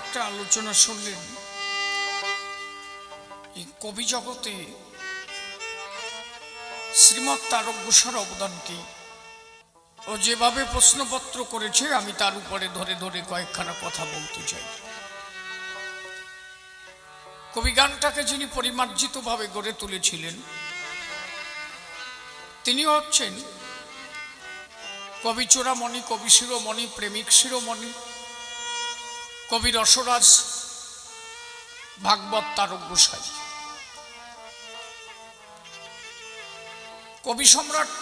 একটা আলোচনা শুনলেন। এই কবি জগতে শ্রীমৎ তারক ঘোষের অবদান কি, ও যেভাবে প্রশ্নপত্র করেছে আমি তার উপরে ধরে ধরে কয়েকখানা কথা বলতে চাই। কবি গানটাকে যিনি পরিমার্জিতভাবে গড়ে তুলেছিলেন তিনি হচ্ছেন কবি চূড়ামণি, কবি শিরোমণি, প্রেমিক শিরোমণি, কবি রসরাজ ভাগবত তারক গোসাই। কবি সম্রাট,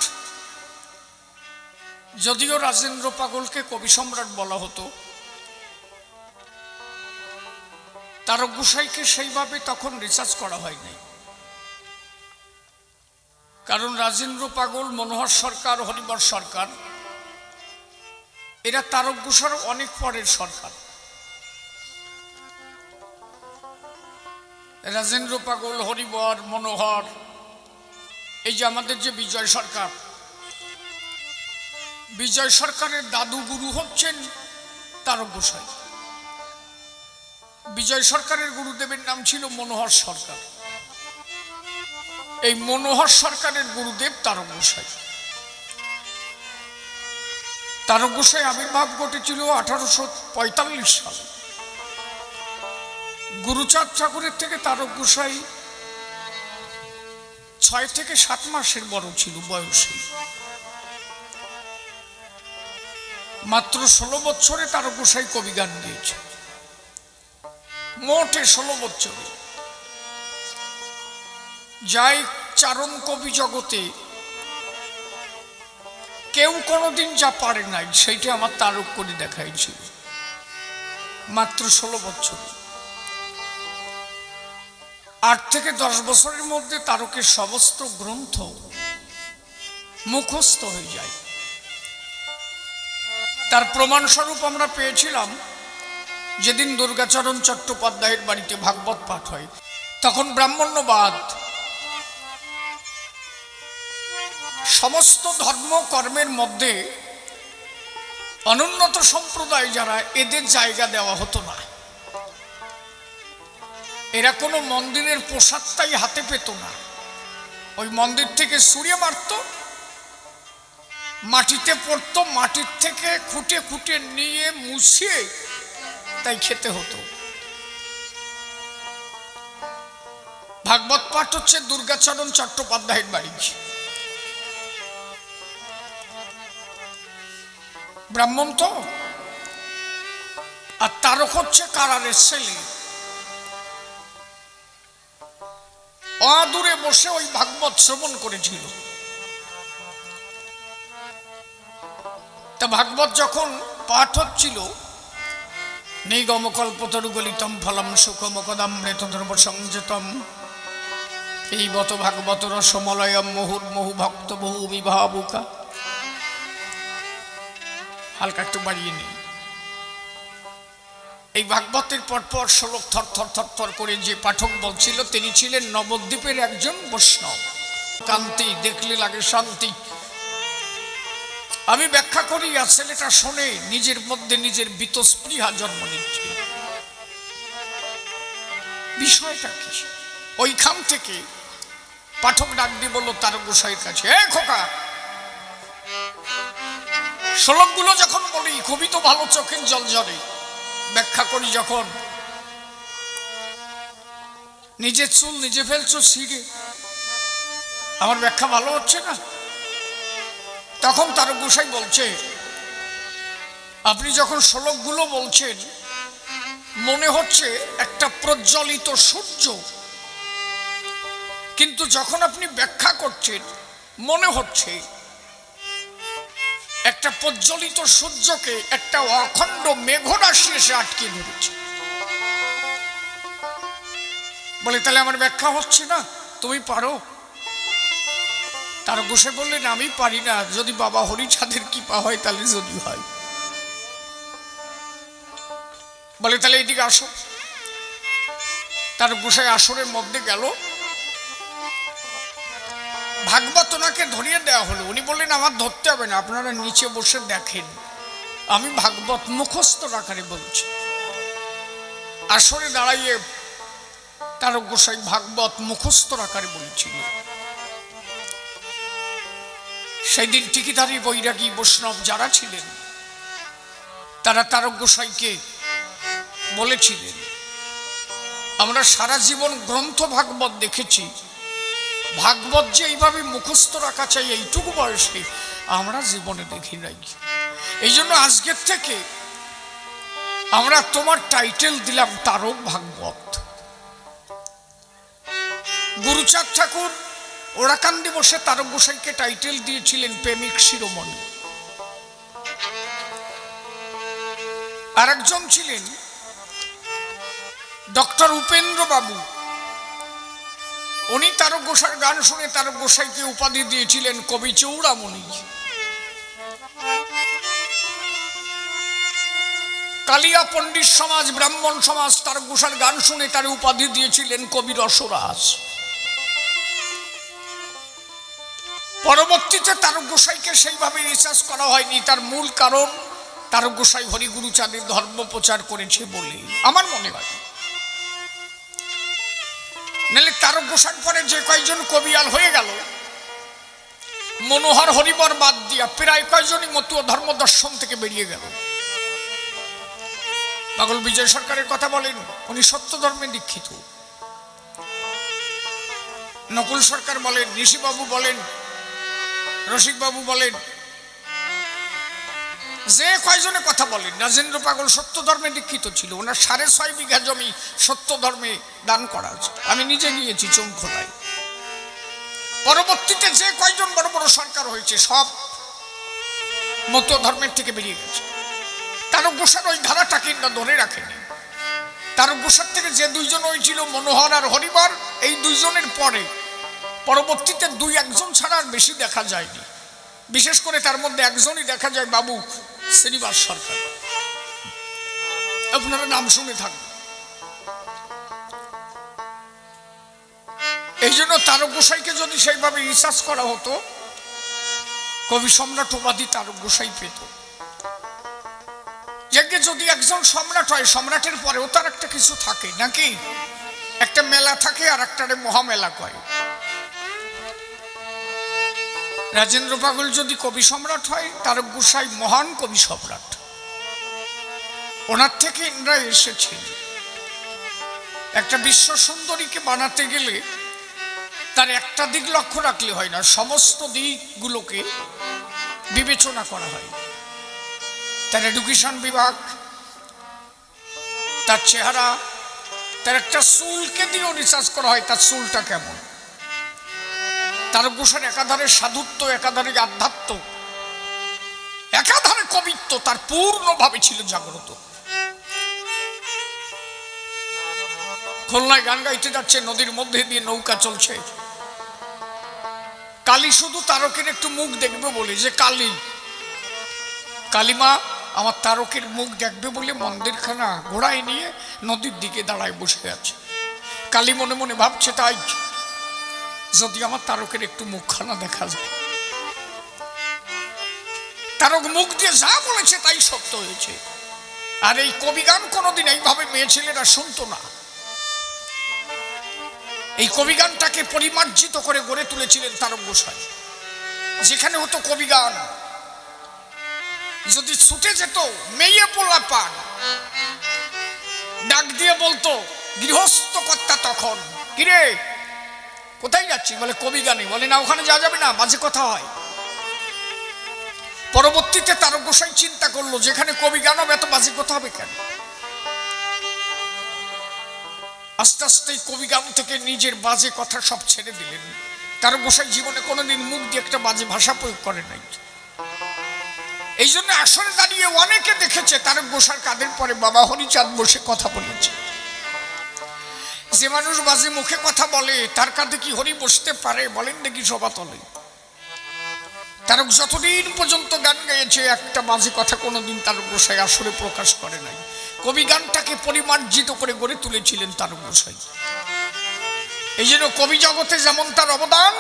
যদিও রাজেন্দ্র পাগলকে কবি সম্রাট বলা হতো, তারক গোসাইকে সেইভাবে তখন রিসার্চ করা হয়নি। কারণ রাজেন্দ্র পাগল, মনোহর সরকার, হরিবর সরকার এরা তারক ঘোষের অনেক পরের সরকার। রাজেন্দ্র পাগল, হরিবর, মনোহর, এই যে আমাদের যে বিজয় সরকার, বিজয় সরকারের দাদু গুরু হচ্ছেন তারক গোসাই। বিজয় সরকারের গুরুদেবের নাম ছিল মনোহর সরকার। এই মনোহর সরকারের গুরুদেব তারক গোসাই। তারক গোসাই আবির্ভাব ঘটেছিল 1845 সালে। গুরুচাঁদ ঠাকুরের থেকে তারক গোসাই 6 থেকে 7 মাসের বড় ছিল বয়সে। মাত্র 16 বছরে তারক গোসাই কবি গান দিয়েছে, মোটে 16 বছরে। যাই চারণ কবি জগতে কেউ কোনোদিন যা পারে নাই সেইটা আমার তারক করে দেখাইছিল মাত্র 16 বছরে। 8 থেকে 10 বছরের মধ্যে তারকের সমস্ত গ্রন্থ মুখস্থ হয়ে যায়। তার প্রমাণস্বরূপ আমরা পেয়েছিলাম যেদিন দুর্গাচরণ চট্টোপাধ্যায়ের বাড়িতে ভাগবত পাঠ হয়, তখন ব্রাহ্মণ্যবাদ, সমস্ত ধর্ম কর্মের মধ্যে অনুন্নত সম্প্রদায় যারা, এদের জায়গা দেওয়া হতো না। এরা কোনো মন্দিরের প্রসাদটাই হাতে পেত না। ওই মন্দির থেকে ছুঁড়ে মারত, মাটিতে পড়তো, মাটির থেকে খুঁটে খুঁটে নিয়ে মুছিয়ে তাই খেতে হতো। ভাগবত পাঠ হচ্ছে দুর্গাচরণ চট্টোপাধ্যায়ের বাড়ি। ব্রাহ্মণ তো, আর তারক হচ্ছে কারারের ছেলে। অদূরে বসে ওই ভাগবত শ্রবণ করেছিল। তা ভাগবত যখন পাঠ হচ্ছিল, নিগমকল্পতরুগলিতম ফলম সুখমকদামৃত ধ্রুব সংযতম এই বত ভাগবত রসমলয়ম মুহুর্মুহু ভক্ত বহু বিভাবুকা। হালকা একটু বাড়িয়ে নেই। এই ভাগবতের পরপর শ্লোক থর থর থর থর করে যে পাঠক বলছিল তিনি ছিলেন নবদ্বীপের একজন বৈষ্ণব। কান্তি দেখলে লাগে শান্তি। আমি ব্যাখ্যা করি, আর ছেলেটা শোনে, নিজের মধ্যে নিজের বীতস্পৃহা জন্ম নিচ্ছে। বিষয়টা কি? ওইখান থেকে পাঠক ডাক দিয়ে বলল তারক গোসাইয়ের কাছে, এ খোকা, শ্লোকগুলো যখন বলি খুবই তো ভালো, চোখের জল ঝরে। ব্যাখ্যা করি যখন, নিজের চুল নিজে ফেলছো শিখে, আমার ব্যাখ্যা ভালো হচ্ছে না। তখন তারক গোসাই বলছে, আপনি যখন শ্লোকগুলো বলছেন মনে হচ্ছে একটা প্রজ্বলিত সূর্য, কিন্তু যখন আপনি ব্যাখ্যা করছেন মনে হচ্ছে একটা প্রজ্বলিত সূর্যকে একটা অখণ্ড মেঘরাশি এসে আটকে ধরেছে। বলে তাহলে আমার ব্যাখ্যা হচ্ছে না, তুমি পারো? তারক গোসাই বললেন, আমি পারি না, যদি বাবা হরিচাঁদের কৃপা হয় তাহলে যদি হয়। বলে তাহলে এইদিকে আসো। তারক গোসাই আসরের মধ্যে গেল, ভাগবত ওনাকে ধরিয়ে দেওয়া হলো। উনি বললেন, আমার ধরতে হবে না, আপনারা নিচে বসে দেখেন, আমি ভাগবত মুখস্থ আকারে বলছি। আসরে দাঁড়াইয়ে তারক গোসাই ভাগবত মুখস্থর আকারে বলেছিল। সেই দিন টিকিধারী বৈরাগী বৈষ্ণব যারা ছিলেন তারা তারক গোসাইকে বলেছিলেন, আমরা সারা জীবন গ্রন্থ ভাগবত দেখেছি, ভাগবত যে এইভাবে মুখস্থ রাখা চাই এইটুকু বয়সে আমরা জীবনে দেখি নাই। এই জন্য আজকের থেকে আমরা তোমার টাইটেল দিলাম তারক ভাগবত। গুরুচাঁদ ঠাকুর ওরাকান্দি বসে তারক গোসাইকে টাইটেল দিয়েছিলেন প্রেমিক শিরোমণি। আর একজন ছিলেন ডক্টর উপেন্দ্র বাবু, উনি তারক গোসাইর গান শুনে তারক গোসাইকে উপাধি দিয়েছিলেন কবি চৌড়ামণি। কালিয়া পণ্ডিত সমাজ, ব্রাহ্মণ সমাজ তারক গোসাইর গান শুনে তার উপাধি দিয়েছিলেন কবি রসরাজ। পরবর্তীতে তারক গোসাইকে সেইভাবে রিসার্চ করা হয়নি, তার মূল কারণ তারক গোসাই হরিগুরু চাঁদের ধর্ম প্রচার করেছে বলে আমার মনে হয়। নাহলে তারক গোসাইর পরে যে কয়েকজন কবিয়াল হয়ে গেল, মনোহর হরিবর বাদ দিয়া প্রায় কয়েকজনই মতুয়া ধর্ম দর্শন থেকে বেরিয়ে গেল। পাগল বিজয় সরকারের কথা বলেন, উনি সত্য ধর্মে দীক্ষিত। নকুল সরকার বলেন, ঋষিবাবু বলেন, রসিকবাবু বলেন, যে কয়জনে কথা বলেন, রাজেন্দ্র পাগল সত্য ধর্মে দীক্ষিত ছিল। ওনার 6.5 বিঘা জমি সত্য ধর্মে দান করা আছে, আমি নিজে গিয়েছি চৌখোলায়। পরবর্তীতে যে কয়জন বড় বড় সরকার হয়েছে সব মত ধর্মের থেকে বেরিয়ে গেছে। তারক গোসার ওই ধারাটা কিন্তু ধরে রাখেনি। তারক গোসার থেকে যে দুইজন হয়েছিল মনোহর আর হরিবর, এই দুইজনের পরে পরবর্তীতে 2-1 ছাড়া আর বেশি দেখা যায়নি। বিশেষ করে তার মধ্যে একজনই দেখা যায়, বাবু শ্রীনিবাস সরকার, আপনারা নাম শুনে থাকবেন। এই জন্য তারক গোসাইকে যদি সেইভাবে রিসার্চ করা হতো, কবি সম্রাট উপাধি তারক গোসাই পেত। যদি একজন সম্রাট হয়, সম্রাটের পরেও তার একটা কিছু থাকে নাকি, একটা মেলা থাকে আর একটা মহামেলা করে। রাজেন্দ্র পাগল যদি কবি সম্রাট হয়, তারক গোসাই মহান কবি সম্রাট। ওনার থেকে ইন্দ্রা এসেছেন। একটা বিশ্ব সুন্দরীকে বানাতে গেলে তার একটা দিক লক্ষ্য রাখলে হয় না, সমস্ত দিকগুলোকে বিবেচনা করা হয়। তার এডুকেশন বিভাগ, তার চেহারা, তার একটা চুলকে দিয়েও রিসার্চ করা হয়, তার চুলটা কেমন। তারক গোসাইর একাধারে সাধুত্ব, একাধারে আধ্যাত্ম, একাধারে কবিত্ব তার পূর্ণভাবে ছিল জাগ্রত। খুলনায় গান গাইতে যাচ্ছে, নদীর মধ্যে দিয়ে নৌকা চলছে। কালী শুধু তারকের একটু মুখ দেখবে বলে, যে কালী, কালীমা আমার তারকের মুখ দেখবে বলে মন্দিরখানা ঘোড়ায় নিয়ে নদীর দিকে দাঁড়ায় বসে আছে। কালী মনে মনে ভাবছে, তাই যদি আমার তারকের একটু মুখখানা দেখা যায়। তারক মুখ দিয়ে যা বলেছে তাই সত্য হয়েছে। আর এই কবিগান কোনোদিন এইভাবে মেয়ে ছেলেরা শুনতো না। এই কবিগানটাকে পরিমার্জিত করে গড়ে তুলেছিলেন তারক গোসাই। যেখানে হতো কবিগান, যদি ছুটে যেত মেয়ে পোলা পান, ডাক দিয়ে বলতো গৃহস্থ কর্তা তখন, কিরে কোথায় যাচ্ছি, বলে কবি গানে। বলে না, ওখানে যাওয়া যাবে না, মাঝে কথা হয়। পরবর্তীতে তারক গোসাই চিন্তা করলো, যেখানে কবি গান হবে এত বাজে কথা হবে কেন। আস্তে আস্তে কবি গান থেকে নিজের বাজে কথা সব ছেড়ে দিলেন। তারক গোসাই জীবনে কোনোদিন মুখ দিয়ে একটা বাজে ভাষা প্রয়োগ করে নাই। এই জন্য আসরে দাঁড়িয়ে অনেকে দেখেছে তারক গোসাইর কাঁধের পরে বাবা হরিচাঁদ বসে কথা বলেছে। যে মানুষ বাজে মুখে কথা বলে তার কাঁধে কি হরি বসতে পারে বলেন দেখি সবাতলে। তারক যতদিন পর্যন্ত গান গাইছে একটা বাজে কথা কোনোদিন তারক গোসাই আসরে প্রকাশ করে নাই। কবি গানটাকে পরিমার্জিত করে গড়ে তুলেছিলেন তারক গোসাই। এই জন্য কবি জগতে যেমন তার অবদান,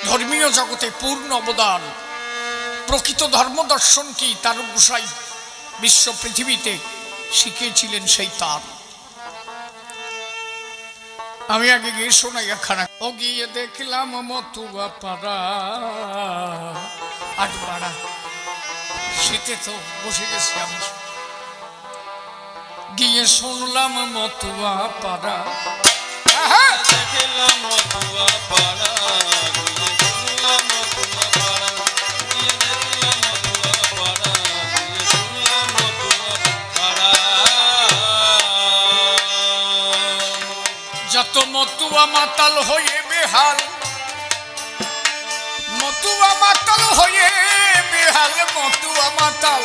ধর্মীয় জগতে পূর্ণ অবদান। প্রকৃত ধর্ম দর্শন কি তারক গোসাই বিশ্ব পৃথিবীতে শিখিয়েছিলেন সেই তার। আমি আগে গিয়ে শোনাই খানা। ও গিয়ে দেখলাম মতুয়া পাড়া, আটপাড়া, শীতে তো বসে গেছি আমি। গিয়ে শুনলাম মতুয়া পাড়া, দেখলাম মতুয়া পাড়া, শুনলাম মতুয়া পাড়া, গিয়ে দেখলাম মতুয়া পাড়া, শুনলাম মতুয়া পাড়া। যত মতুয়া মাতাল হয়ে বেহাল, মতুয়া মাতাল হয়ে বেহাল, মতুয়া মাতাল,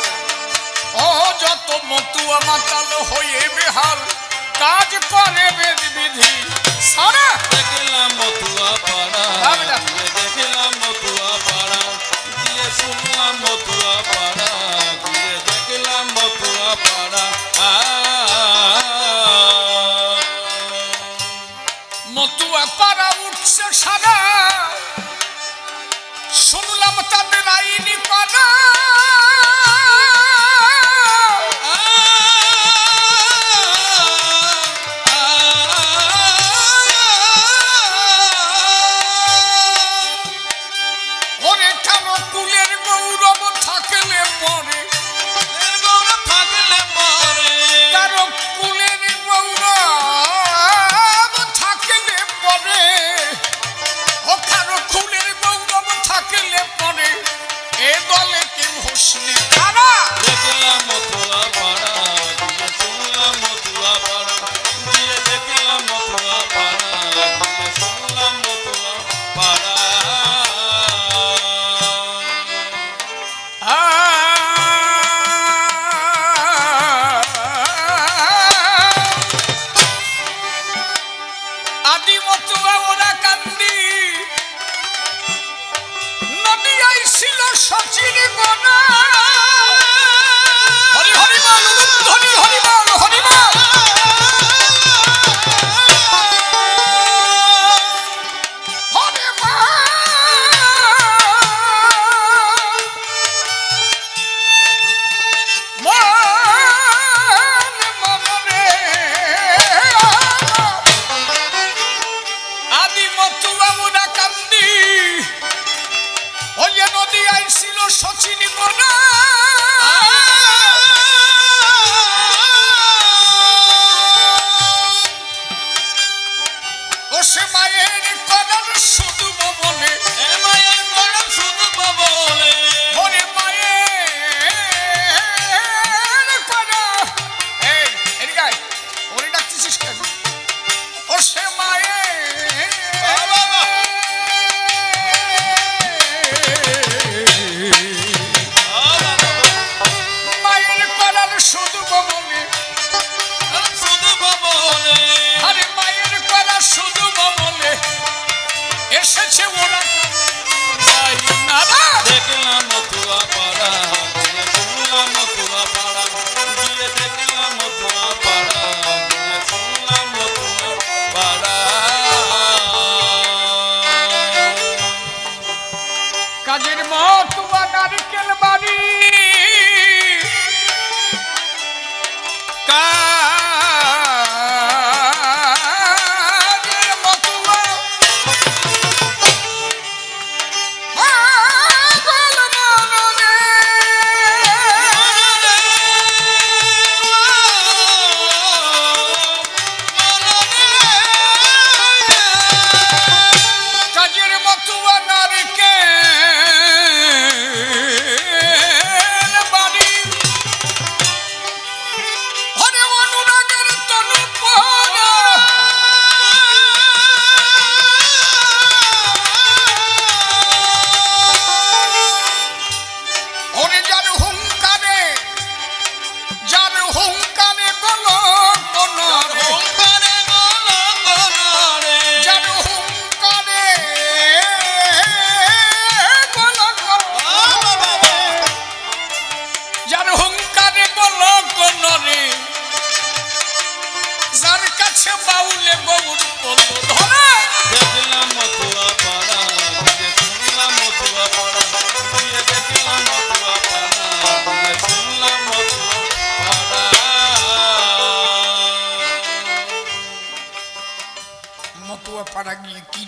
ও যত মতুয়া মাতাল হয়ে বেহাল, কাজ করে বেদ বিধি সারা। দেখলাম মতুয়া পাড়া, দেখলাম মতুয়া পাড়া, গিয়ে শুনলাম মতুয়া পাড়া, গিয়ে দেখলাম মতুয়া পাড়া। মতুয়া পাড়া উঠছে সারা, শুনলাম তাদের আইনি পাড়া। ওরে কেন কুলের গৌরব থাকলে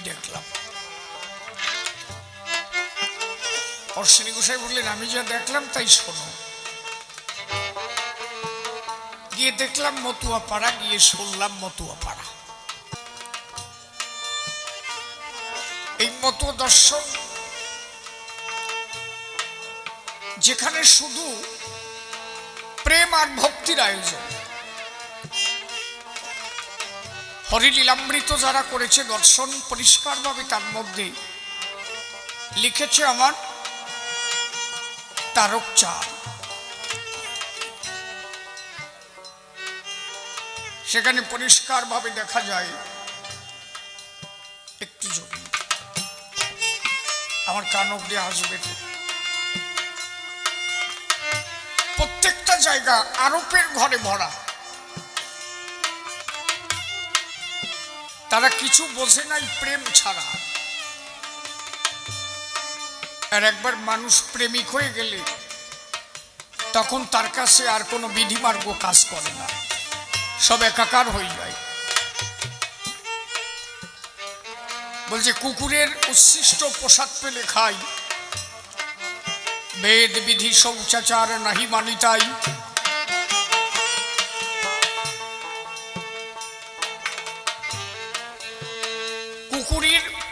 দেখলাম। অশ্বিনী গোসাই বললেন, আমি যা দেখলাম তাই শোনো। গিয়ে দেখলাম মতুয়াপাড়া, গিয়ে শুনলাম মতুয়াপাড়া। এই মতুয়া দর্শন যেখানে শুধু প্রেম আর ভক্তির আয়োজন, হরিলীলামৃত যারা করেছে দর্শন পরিষ্কারভাবে তার মধ্যে লিখেছে আমার তারক চাঁদ। সেখানে পরিষ্কারভাবে দেখা যায়, একটু জমি আমার কান অব্দি আসবে, প্রত্যেকটা জায়গা আরোপের ঘরে ভরা। তারা কিছু বোঝে নাই প্রেম ছাড়া। আর একবার মানুষ প্রেমিক হয়ে গেলে তখন তার কাছে আর কোনো বিধিমার্গ কাজ করে না, সব একাকার হয়ে যায়। বলছে কুকুরের উচ্ছিষ্ট প্রসাদ পেলে খাই, বেদ বিধি শৌচাচার নাহি মানিতাই।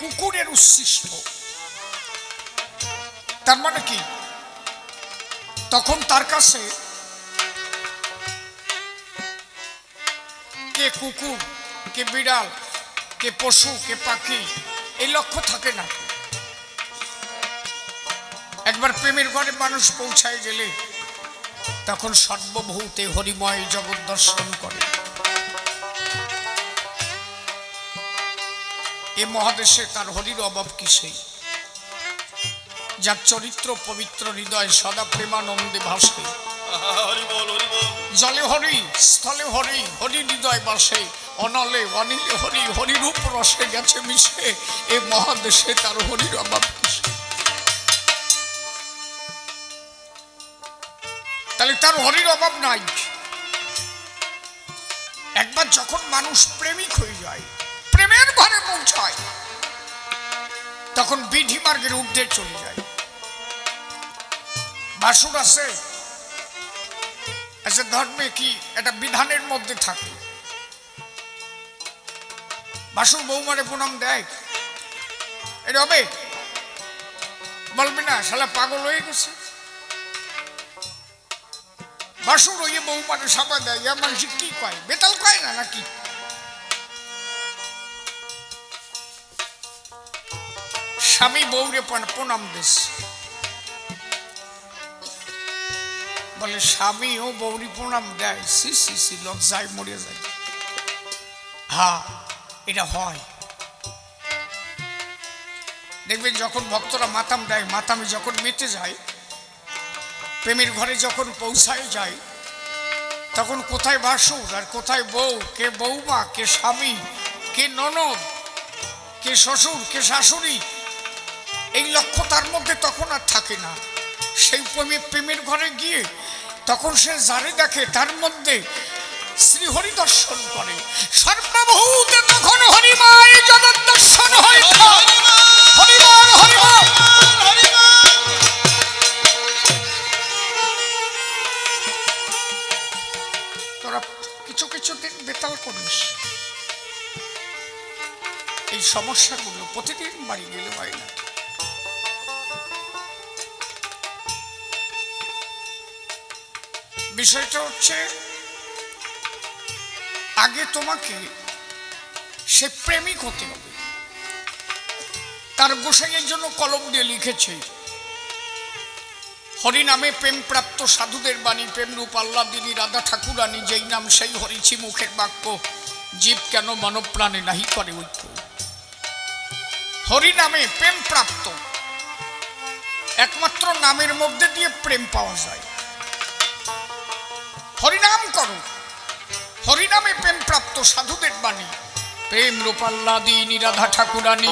কুকুরের উচ্ছিষ্ট তার মানে কি, তখন তার কাছে কে কুকুর, কে বিড়াল, কে পশু, কে পাখি, এই লক্ষ্য থাকে না। একবার প্রেমের ঘরে মানুষ পৌঁছায় গেলে তখন সর্বভূতে হরিময় জগৎ দর্শন করে। এ মহাদেশে তার হরির অভাব কিসে? যার চরিত্র পবিত্র, হৃদয় সদা প্রেমানন্দে ভাসে। জলে হরি, স্থলে হরি, হরি হৃদয় বাসে, অনলে অনিলে হরি, হরিরূপ রসে গেছে মিশে। এ মহাদেশে তার হরির অভাব কিসে? তাহলে তার হরির অভাব নাই। একবার যখন মানুষ প্রেমিক হয়ে যায়, প্রেমের ঘরে পৌঁছায়, তখন বিধি মার্গের ঊর্ধ্বে চলে যায়। বাসুর আছে, ধর্মে কি এটা বিধানের মধ্যে থাকে। বাসুর বৌমারে প্রণাম দেয়, এটা হবে? বলবে না শালা পাগল হয়ে গেছে। বাসুর ওই বৌমারে সাপা দেয়, ইয়া মানুষ কি কয়, বেতাল কয় না নাকি? স্বামী বৌরে প্রণাম দিস, বলে স্বামী ও বৌরি প্রণাম দেয়, সি সি সি, লজ্জায় মরে যায়। হ্যাঁ, এটা হয়। দেখবেন যখন ভক্তরা মাতাম দেয়, মাতামি যখন মেতে যায়, প্রেমের ঘরে যখন পৌঁছায় যায়, তখন কোথায় বাসুর আর কোথায় বউ, কে বৌমা, কে স্বামী, কে ননদ, কে শ্বশুর, কে শাশুড়ি, এই লক্ষ্য তার মধ্যে তখন আর থাকে না। সেই প্রেমের ঘরে গিয়ে তখন সে যারে দেখে তার মধ্যে শ্রী হরি দর্শন করে। সর্বভূতে তখন হরিময় জগৎ দর্শন হয়। হরিবল হরিবল। তোরা কিছু কিছু দিন বেতাল করিস, এই সমস্যাগুলো প্রতিদিন বাড়ি গেলে হয় না। বিষয়টা হচ্ছে, আগে তোমাকে সে প্রেমিক হতে হবে। তার গোসাইয়ের জন্য কলম দিয়ে লিখেছে, হরি নামে প্রেম প্রাপ্ত সাধুদের বাণী, প্রেম রূপ আল্লাদিনী রাধা ঠাকুরানী, যেই নাম সেই হরিছি মুখের বাক্য, জীব কেন মনপ্রাণে নাহি করে ঐক্য। হরি নামে প্রেম প্রাপ্ত, একমাত্র নামের মধ্যে দিয়ে প্রেম পাওয়া যায়। হরিনাম করো, হরিনামে প্রেম প্রাপ্ত সাধুদের বাণী, প্রেম রূপাল্লাদিনী রাধা ঠাকুরানী,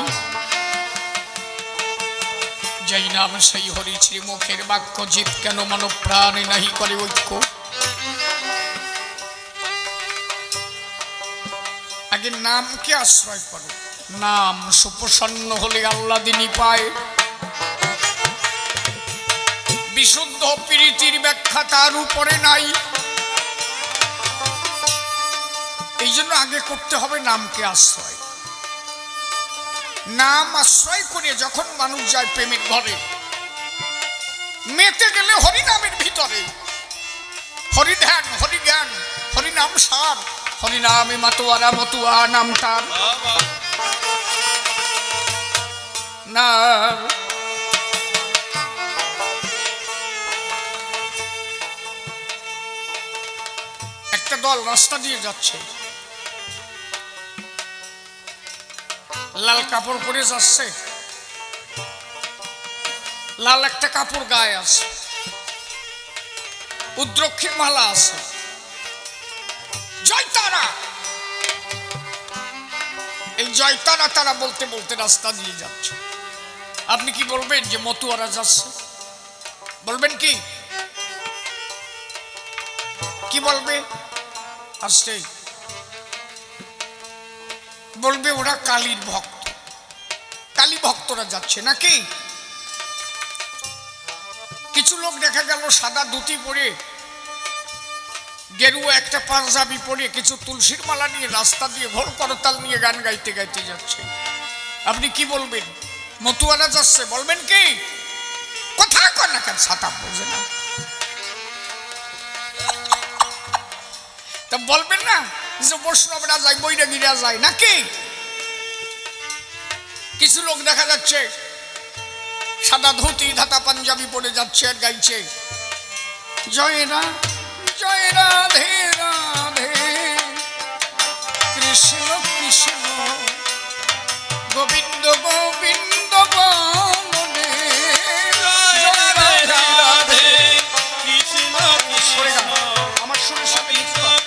যেই নাম সেই হরি শ্রী মুখের বাক্য, জীব কেন মন প্রাণে নাহি করে ঐক্য। আগে নামকে আশ্রয় করো, নাম সুপ্রসন্ন হলে আল্লাহ দিনই পায়। বিশুদ্ধ প্রীতির ব্যাখ্যা তার উপরে নাই। এই জন্য আগে করতে হবে নামকে আশ্রয়। নাম আশ্রয় করে যখন মানুষ যায় প্রেমের ঘরে, মেতে গেলে হরিনামের ভিতরে হরিধ্যান, হরিজ্ঞান, হরিনাম সার। হরিনামে মাতোয়ারা মতুয়া নাম তার না। একটা দল রাস্তা দিয়ে যাচ্ছে, লাল কাপড় পরে যাচ্ছে, লাল একটা কাপড় গায়ে আছে, উদ্রক্ষীর মালা আছে, জয় তারা। এই জয় তারা তারা বলতে বলতে রাস্তা দিয়ে যাচ্ছে। আপনি কি বলবেন যে মতুয়ারা যাচ্ছে? বলবেন কি? কি বলবে? আসছে বলবে ওরা কালীর ভক্ত, কালী ভক্তরা যাচ্ছে নাকি? কিছু লোক দেখা গেল সাদা ধুতি পরে, গেরুয়া একটা পাঞ্জাবি পরে, কিছু তুলসীর মালা নিয়ে রাস্তা দিয়ে ঘোর করতাল নিয়ে গান গাইতে গাইতে যাচ্ছে। আপনি কি বলবেন? মতুয়ারা যাচ্ছে বলবেন কি? কথা কর না কেন? ছাতা বোঝে না তা বলবেন না যে বৈষ্ণবরা যায়, বৈরাগীরা যায় নাকি? কিছু লোক দেখা যাচ্ছে সাদা ধুতি ধাতা পাঞ্জাবি পরে যাচ্ছে আর গাইছে জয় জয় রাধে রাধে কৃষ্ণ কৃষ্ণ গোবিন্দ গোবিন্দ বলে জয় রাধে রাধে কৃষ্ণ কৃষ্ণ আমার সুরের সাথে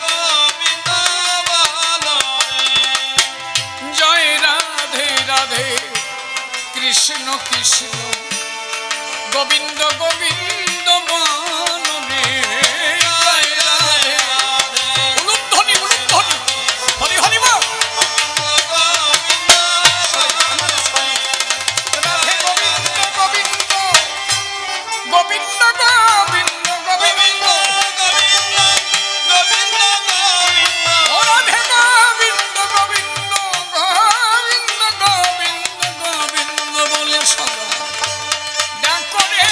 গোবিন্দ বলো জয় রাধে রাধে কৃষ্ণ কৃষ্ণ গোবিন্দ গোবিন্দ বলে জয় রাধে উলুধ্বনি উলুধ্বনি হরি হরি বল রাধে গোবিন্দ গোবিন্দ গোবিন্দ গোবিন্দ গোবিন্দ ও রাধে গোবিন্দ গোবিন্দ গোবিন্দ গোবিন্দ গোবিন্দ বলে সদা ডাক করে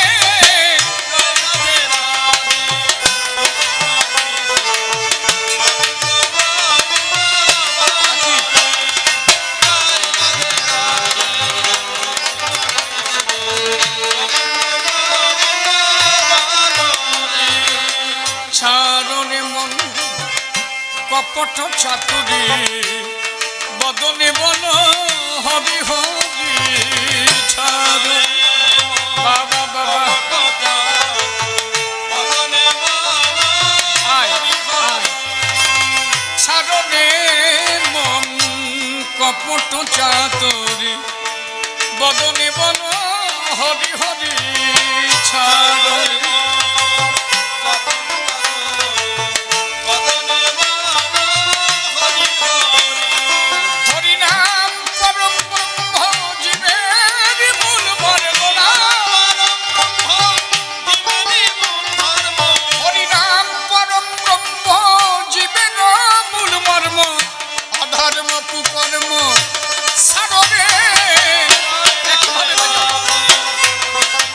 ছাড়নে মন কপট চাতুরি বদনে বন হবি হবি ছাড় বাবা বাবা আয় আয় ছাড়নে মন কপট চাতুরি বদনে বন হবি হবি ছাড় হরিনাম পরম ব্রহ্ম জীবের মূল বর্ণনা হরিনাম পরম ব্রহ্ম জীবের মূল মর্ম অধর্ম কুকর্ম সাগরে একভাবে বাজাও।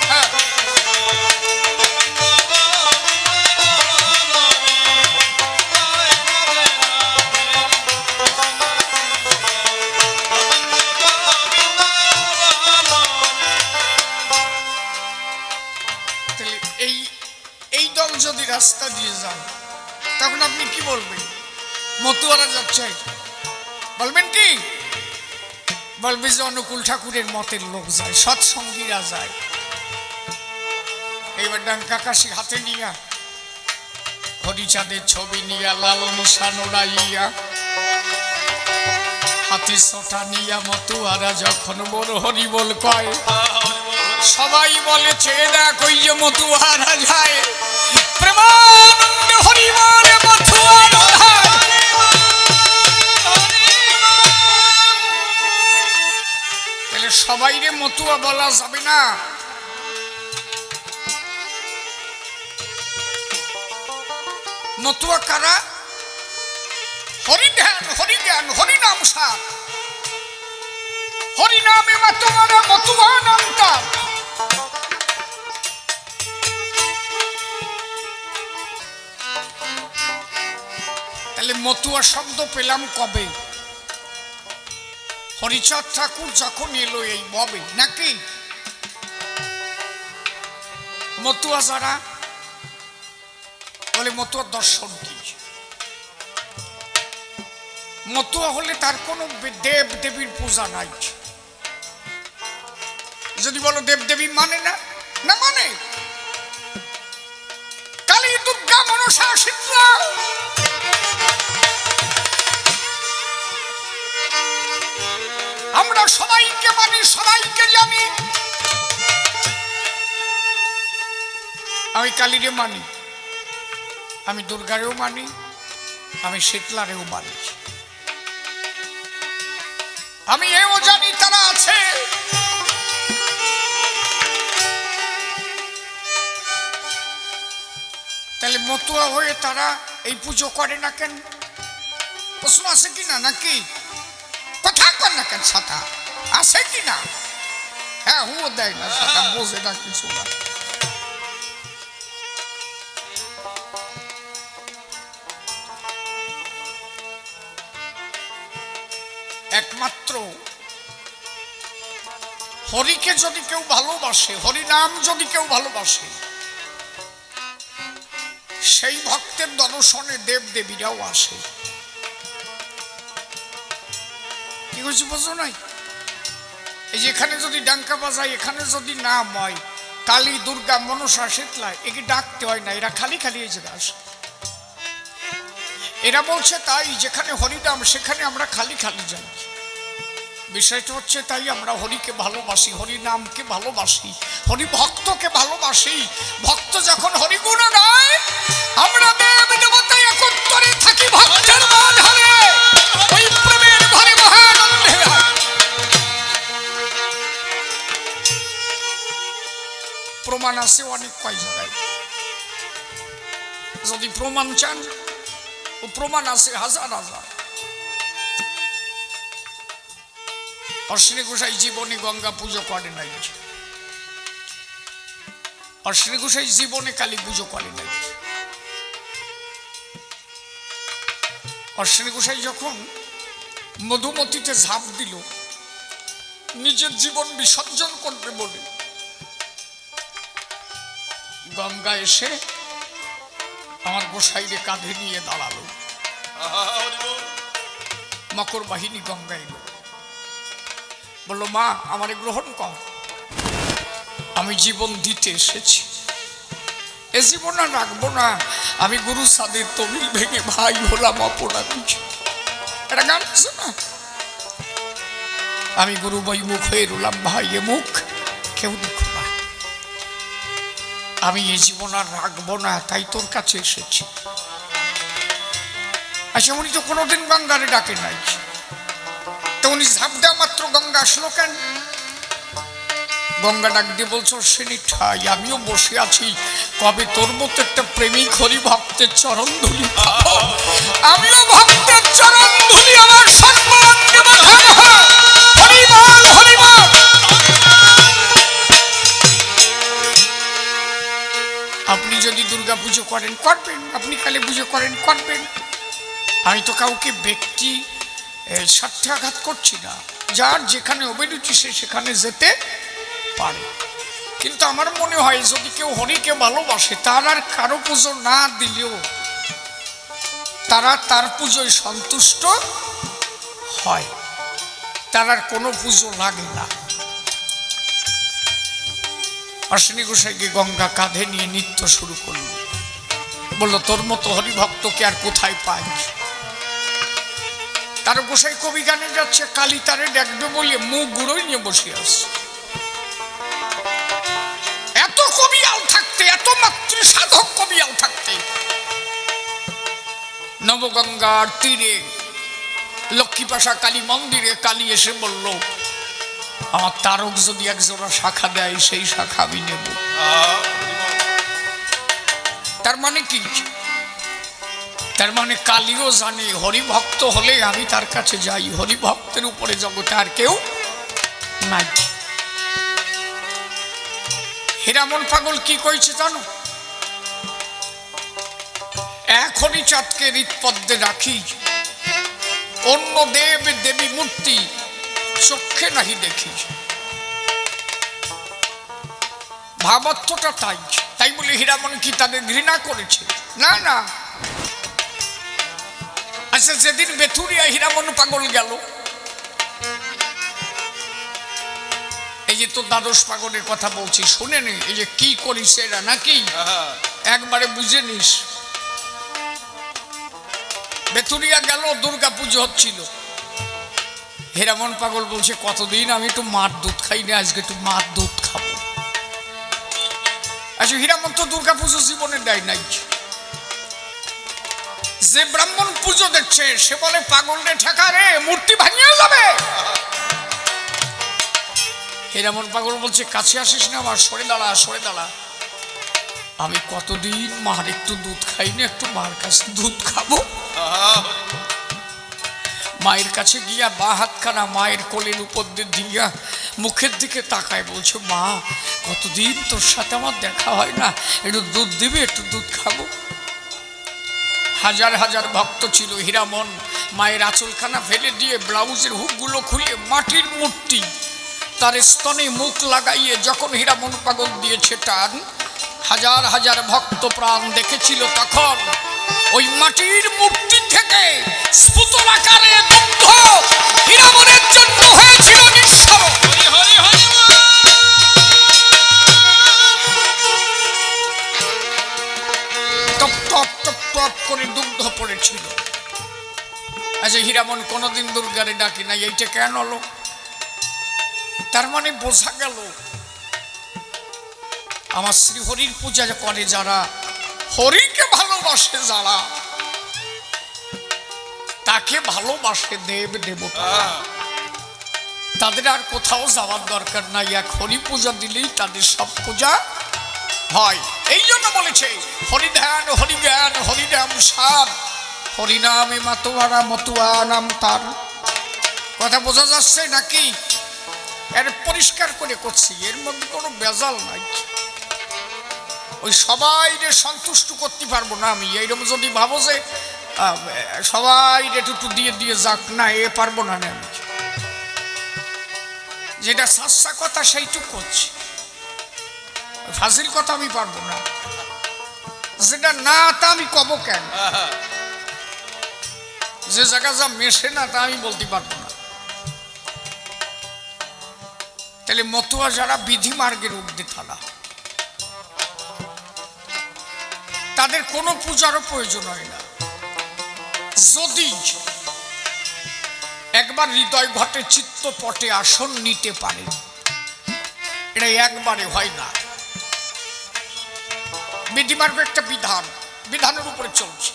হ্যাঁ তাহলে এই দল যদি রাস্তা দিয়ে যান তখন আপনি কি বলবেন? মতুয়ারা যাচ্ছে বলবেন কি? বলবে যে অনুকূল ঠাকুরের মতের লোক যায়, সৎসঙ্গীরা যায়। এইবার ডাঙ্কা কাশি হাতে নিয়া হরিচাঁদের ছবি নিয়া লাল নিশান উড়াইয়া হাতে সোটা নিয়া মতুয়ারা যখন বড় হরি বল কয় সবাই বলে চেয়ে দেখ ওই যে মতুয়ারা যায় প্রেমানন্দে হরি বলে মতুয়ারা যায়। মতুয়া বলা যাবে না। মতুয়া কারা? হরিধ্যান, হরিজ্ঞান, হরিনাম সার, হরিনামে তোমার মতুয়া নাম তার। তাহলে মতুয়া শব্দ পেলাম কবে? হরিচাঁদ ঠাকুর যখন এলো এই ববে, নাকি? মতুয়া যারা বলে মতুয়ার দর্শন কি? মতুয়া হলে তার কোনো দেব দেবীর পূজা নাই। যদি বলো দেব দেবী মানে না, না মানে কালী, দুর্গা, মনসা, শীতলা, আমরা সবাইকে মানি, সবাইকে জানি। আমি কালীরে মানি, আমি দুর্গারেও মানি, আমি শীতলারেও মানি, আমি এও জানি তারা আছে। তাহলে মতুয়া হয়ে তারা এই পুজো করে না কেন? প্রশ্ন আছে কিনা? নাকি কথা কর না কেন? ছাতা আছে কিনা? হ্যাঁ, হুও দেয় না, ছাতা বোঝে না কিছু না। একমাত্র হরিকে যদি কেউ ভালোবাসে, হরিনাম যদি কেউ ভালোবাসে, সেই ভক্তের দর্শনে দেব দেবীরাও আসে। কি বলছি বোঝো নাই? এই যেখানে যদি ডাঙ্কা বাজায়, এখানে যদি নাম হয় কালী, দুর্গা, মনসা, শীতলা, একে ডাকতে হয় না, এরা খালি খালি এই জায়গায় আসে। এরা বলছে তাই যেখানে হরিনাম সেখানে আমরা খালি খালি যাই। বিষয়টা হচ্ছে তাই আমরা হরিকে ভালোবাসি, হরিনামকে ভালোবাসি, হরি ভক্তকে ভালোবাসি। ভক্ত যখন হরিগুণ গায়, আমরা দেব দেবতায় একত্রে থাকি ভক্তের মাঝে, ওই প্রেমের ঘরে মহানন্দে। প্রমাণ আছে অনেক কয় জায়গায়। যদি প্রমাণ চান, ও প্রমাণ আছে হাজার হাজার। অশ্বিনী গোসাই জীবনে গঙ্গা পুজো করে নাই, অশ্বিনী গোসাই জীবনে কালী পুজো করে নাই। অশ্বিনী গোসাই যখন মধুমতিতে ঝাঁপ দিল নিজের জীবন বিসর্জন করবে বলে, গঙ্গা এসে আমার গোসাইরে কাঁধে নিয়ে দাঁড়ালো। মকর বাহিনী গঙ্গা এলো, বললো মা আমারে গ্রহণ কর, আমি জীবন দিতে এসেছি, এ জীবন আর রাখবো না। আমি গুরু সাদের তমিল ভেঙে ভাই হলাম অপরাধী। এটা গান আছে না? আমি গুরু বই মুখ হয়ে রুলাম ভাই এ মুখ কেউ দেখো না, আমি এ জীবন আর রাখবো না, তাই তোর কাছে এসেছি। আচ্ছা, উনি তো কোনোদিন গঙ্গারে ডাকে নাই, তো উনি ঝাঁপ দেওয়া মাত্র গঙ্গা আসলো কেন? গঙ্গা ডাক দিয়ে বলছো অশ্বিনী ঠাই, আমিও বসে আছি, কবে তোর মতো একটা প্রেমিক হরি ভক্তের চরণ ধুলি পাবো। আমিও ভক্তের চরণ ধুলি আমার সর্বাঙ্গে মাথানো। হরিবল হরিবল। আপনি যদি দুর্গা পুজো করেন করবেন, আপনি কালী পুজো করেন করবেন। আমি তো কাউকে ব্যক্তি স্বার্থে আঘাত করছি না, যার যেখানে অভিরুচি সে সেখানে যেতে পারে। কিন্তু আমার মনে হয় যদি কেউ হরিকে ভালোবাসে, তার আর কারো পুজো না দিলেও তারা তার পুজোয় সন্তুষ্ট হয়, তার আর কোনো পুজো লাগে না। অশ্বিনী গোসাইকে গঙ্গা কাঁধে নিয়ে নৃত্য শুরু করল, বলল তোর মতো হরিভক্তকে আর কোথায় পাই। তার গোসাই কবি গানে যাচ্ছে, কালী তারে ডাকবে বলে মুখ গুঁড়োই নিয়ে বসে আসছে। এত কবিয়াল থাকতে, এত মাতৃ সাধক কবিয়াল থাকতে, নবগঙ্গার তীরে লক্ষ্মীপাশা কালী মন্দিরে কালী এসে বলল আমার তারক যদি একজোড়া শাখা দেয় সেই শাখা আমি নেব। তার মানে কি? তার মানে কালীও জানে হরিভক্ত হলে আমি তার কাছে যাই, হরিভক্তের উপরে জগতে আর কেউ নাই। হীরামন পাগল কি কইছে জানো? এখনই চাঁদকে হৃৎপদ্মে রাখি, অন্য দেব দেবী মূর্তি চোখে নাহি দেখি। ভাবার্থটা তাই। তাই বলে হীরামন কি তাদের ঘৃণা করেছে? না না। আচ্ছা, যেদিন বেথুরিয়া হীরামন পাগল গেল, এই যে তো দ্বাদশ পাগলের কথা বলছি, শুনে নে এই যে কি করিস এরা নাকি একবারে বুঝে নিস। বেথুরিয়া গেল, দুর্গা পুজো হচ্ছিল। হীরামন পাগল বলছে কতদিন আমি একটু মার দুধ খাই না, আজকে একটু মার দুধ খাবো। আচ্ছা, হীরামন তো দুর্গা পুজো জীবনে দেয় নাই। যে ব্রাহ্মণ পুজো দেখছে সে বলে পাগল রে ঠেকা রে, মূর্তি ভাঙিয়ে যাবে। হীরামন পাগল বলছে কাছে আসিস না, আবার সরে দাঁড়া সরে দাঁড়া। আমি কতদিন মার একটু দুধ খাই না, একটু মার কাছে দুধ খাবো। মায়ের কাছে গিয়া বা হাতখানা মায়ের কোলের উপর দিয়া মুখের দিকে তাকায়, বলছে মা কতদিন তোর সাথে আমার দেখা হয় না, একটু দুধ দিবে, একটু দুধ খাবো। হাজার হাজার ভক্ত ছিল। হীরামন মায়ের আঁচলখানা ফেলে দিয়ে ব্লাউজের হুকগুলো খুলে মাটির মূর্তি তার স্তনে মুখ লাগাইয়ে যখন হীরামন পাগল দিয়েছে টান, হাজার হাজার ভক্ত প্রাণ দেখেছিল। তখন ওই মাটির মূর্তি থেকে স্ফুটন আকারে দুগ্ধ হীরামনের জন্য হয়েছিল নিঃস্ব। টপ টপ টপ টপ করে দুগ্ধ পড়েছিল। আচ্ছা, হীরামন কোনোদিন দুর্গারে ডাকি নাই, এইটা কেন হলো? তার মানে বোঝা গেল আমার শ্রীহরির পূজা করে যারা, হরিকে ভালোবাসে যারা, তাকে ভালোবাসে দেব দেবতা, তাদের আর কোথাও যাওয়ার দরকার নাই। এক হরি পূজা দিলেই তাদের সব পূজা হয়। এই জন্য বলেছে হরিধ্যান হরিজ্ঞান হরিনাম সার, হরিনামে মাতোয়ারা মতুয়া নাম তার। কথা বোঝা যাচ্ছে নাকি? এর পরিষ্কার করে করছি, এর মধ্যে কোনো বেজাল নাই। ওই সবাই সন্তুষ্ট করতে পারবো না আমি। এইরকম যদি ভাবো যে সবাই একটু দিয়ে দিয়ে যাক, না এ পারবো না। আমি যেটা সাচ্চা কথা সেইটুকু করছি, ফাজিল কথা আমি পারবো না। যেটা না তা আমি কব কেন? যে জায়গা যা মেশে না তা আমি বলতে পারবো না। তাহলে মতুয়া যারা বিধি মার্গের ঊর্ধ্বে থালা, তাদের কোনো পূজারও প্রয়োজন হয় না। যদি একবার হৃদয় ঘটে চিত্ত পটে আসন নিতে পারে, এটা একবারে হয় না। বিধিমার্গ একটা বিধান, বিধানের উপরে চলছে।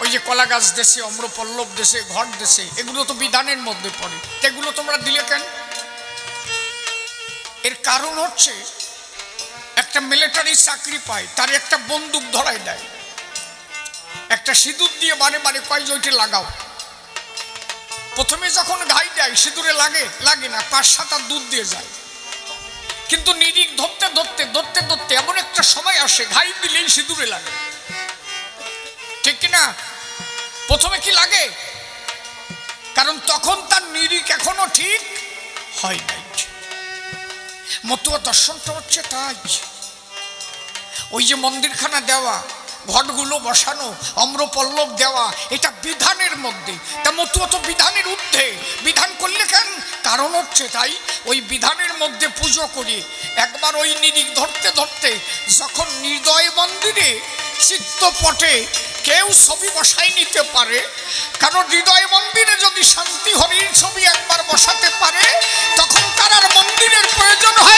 ওই যে কলা গাছ দেশে, অম্রপল্লব দেশে, ঘট দেশে, এগুলো তো বিধানের মধ্যে পড়ে। এগুলো তোমরা দিলে কেন? এর কারণ হচ্ছে একটা মিলিটারি চাকরি পায়, তার একটা বন্দুক ধরায় দেয়, একটা সিঁদুর দিয়ে বারে বারে কয় যে ওইটা লাগাও। প্রথমে যখন ঘাই দেয় সিঁদুরে লাগে লাগে না, 5-7 আর দুধ দিয়ে যায়। কিন্তু নিরিখ ধরতে ধরতে ধরতে ধরতে এমন একটা সময় আসে ঘাই দিলেই সিঁদুরে লাগে, ঠিক কিনা? প্রথমে কি লাগে? কারণ তখন তার নিরিখ এখনো ঠিক হয় নাই। মতুয়া দর্শনটা হচ্ছে তাই। ওই যে মন্দিরখানা দেওয়া, ঘটগুলো বসানো, অম্রপল্লব দেওয়া, এটা বিধানের মধ্যে। তা মতুয়া তো বিধানের ঊর্ধ্বে। বিধান করলে কেন? কারণ হচ্ছে তাই ওই বিধানের মধ্যে পুজো করি। একবার ওই নিরিখ ধরতে ধরতে যখন হৃদয় মন্দিরে চিত্তপটে কেউ ছবি বসাই নিতে পারে, কারণ হৃদয় মন্দিরে যদি শান্তি হরির ছবি একবার বসাতে পারে, তখন তার আর মন্দিরের প্রয়োজন হয়